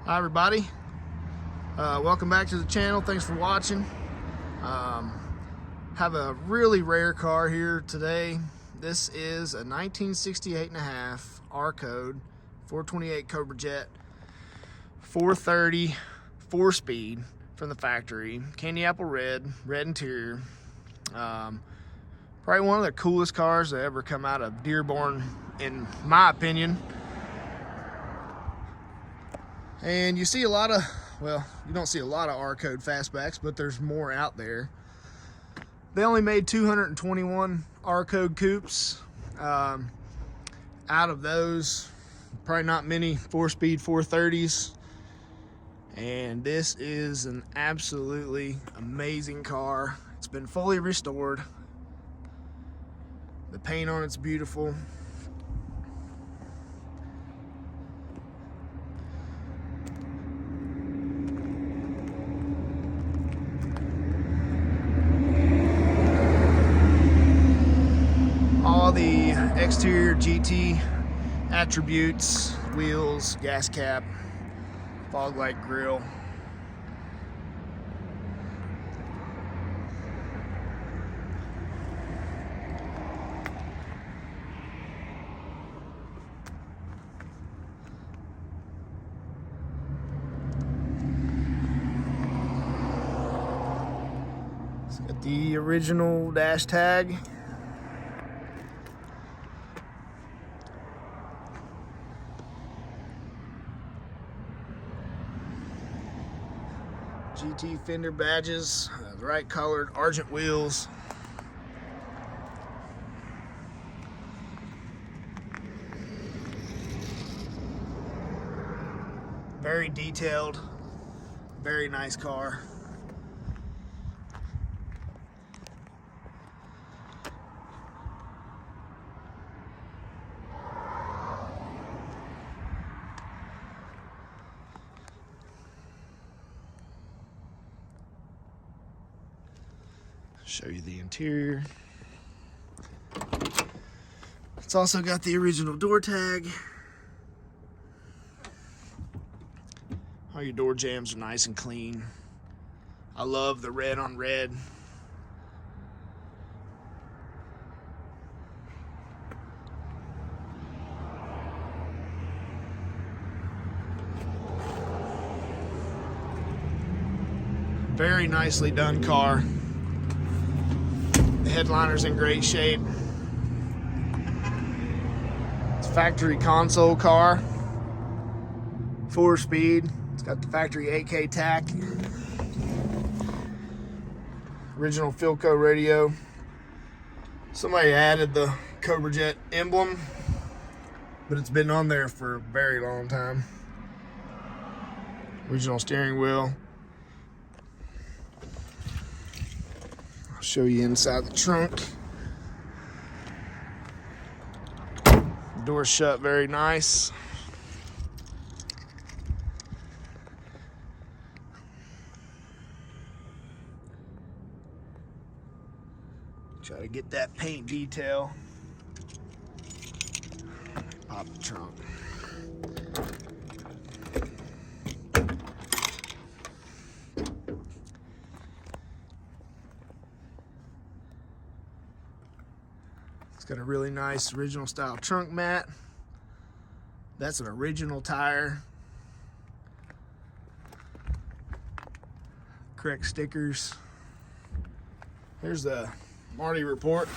Hi everybody, welcome back to the channel. Thanks for watching. Have a really rare car here today. This is a 1968 and a half R code 428 Cobra Jet 430 4-speed from the factory, candy apple red interior. Probably one of the coolest cars that ever come out of Dearborn, in my opinion. And you see a lot of, well, you don't see a lot of R code fastbacks, but there's more out there. They only made 221 R code coupes. Out of those, probably not many 4-speed 430s. And this is an absolutely amazing car. It's been fully restored. The paint on it's beautiful. All the exterior GT attributes, wheels, gas cap, fog light grille. It's got the original dash tag. GT fender badges, the right colored argent wheels. Very detailed, very nice car. Show you the interior. It's also got the original door tag. All your door jambs are nice and clean. I love the red on red. Very nicely done car. The headliner's in great shape. It's a factory console car, 4-speed. It's got the factory 8K tack. Original Philco radio. Somebody added the Cobra Jet emblem, but it's been on there for a very long time. Original steering wheel. I'll show you inside the trunk. Door's shut very nice. Try to get that paint detail. Pop the trunk. It's got a really nice original style trunk mat. That's an original tire. Correct stickers. Here's the Marty report.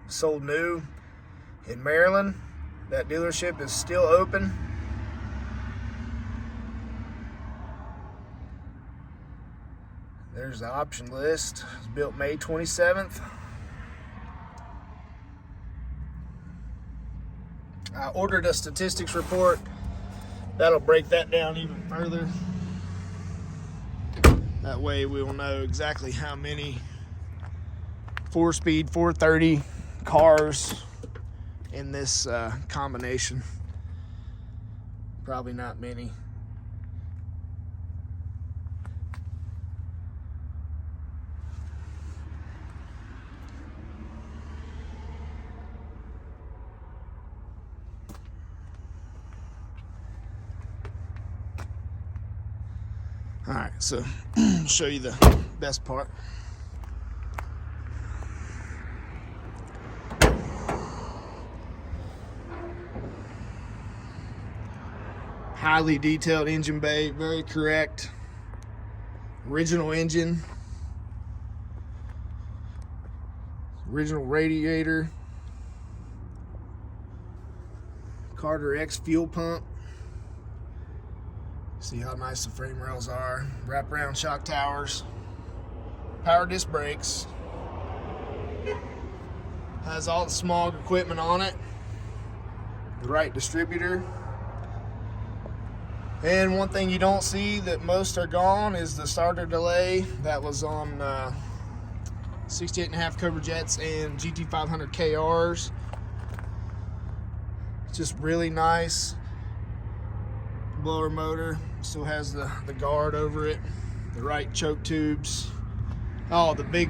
Sold new in Maryland. That dealership is still open. There's the option list. It was built May 27th. I ordered a statistics report. That'll break that down even further. That way we will know exactly how many 4-speed 430 cars in this combination. Probably not many. All right, so I'll show you the best part. Highly detailed engine bay, very correct. Original engine, original radiator, Carter X fuel pump. See how nice the frame rails are. Wraparound shock towers, power disc brakes. Has all the smog equipment on it. The right distributor. And one thing you don't see that most are gone is the starter delay that was on 68.5 Cobra Jets and GT500 KRs. It's just really nice. Blower motor still has the guard over it. The right choke tubes. Oh, the big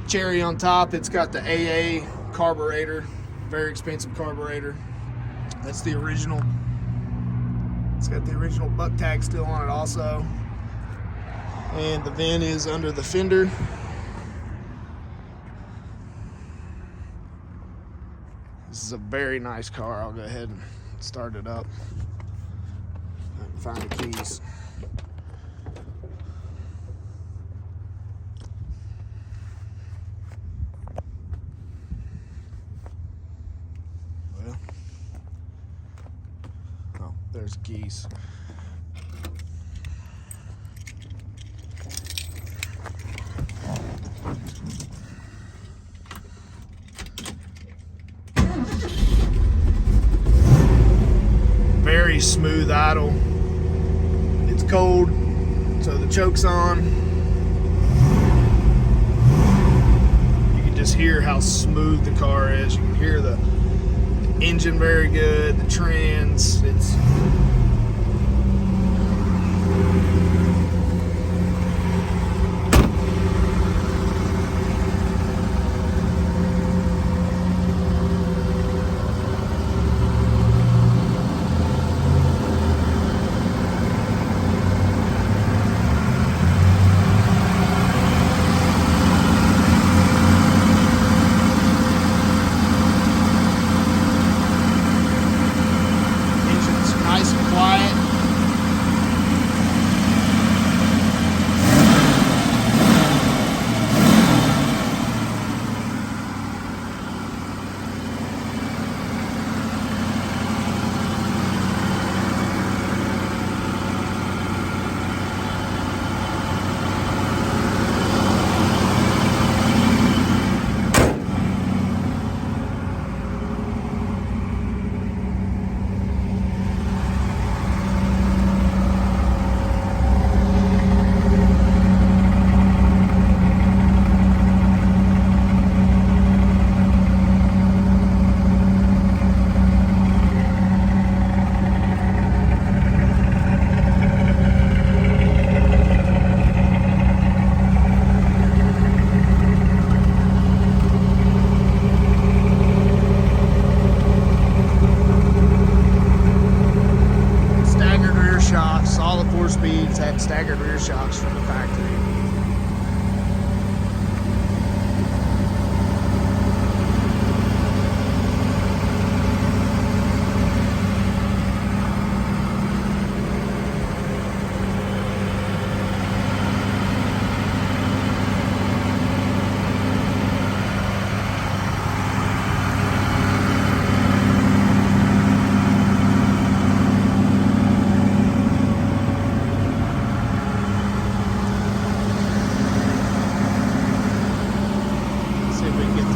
cherry on top, it's got the AA carburetor. Very expensive carburetor. That's the original. It's got the original buck tag still on it also. And the VIN is under the fender. This is a very nice car. I'll go ahead and start it up. I can find the keys. Well, oh, there's the keys. Very smooth idle. It's cold, so the choke's on. You can just hear how smooth the car is. You can hear the engine very good, the trans. It's nice and quiet. Shocks, all the 4 speeds had staggered rear shocks from the factory.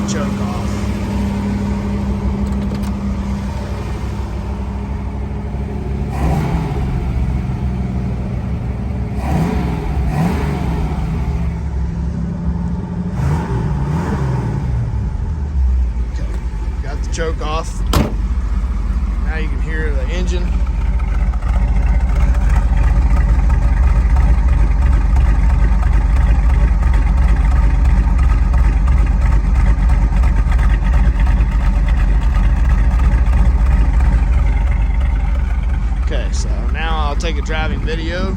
Choke off. Okay, got the choke off. Now you can hear the engine. Okay, so now I'll take a driving video.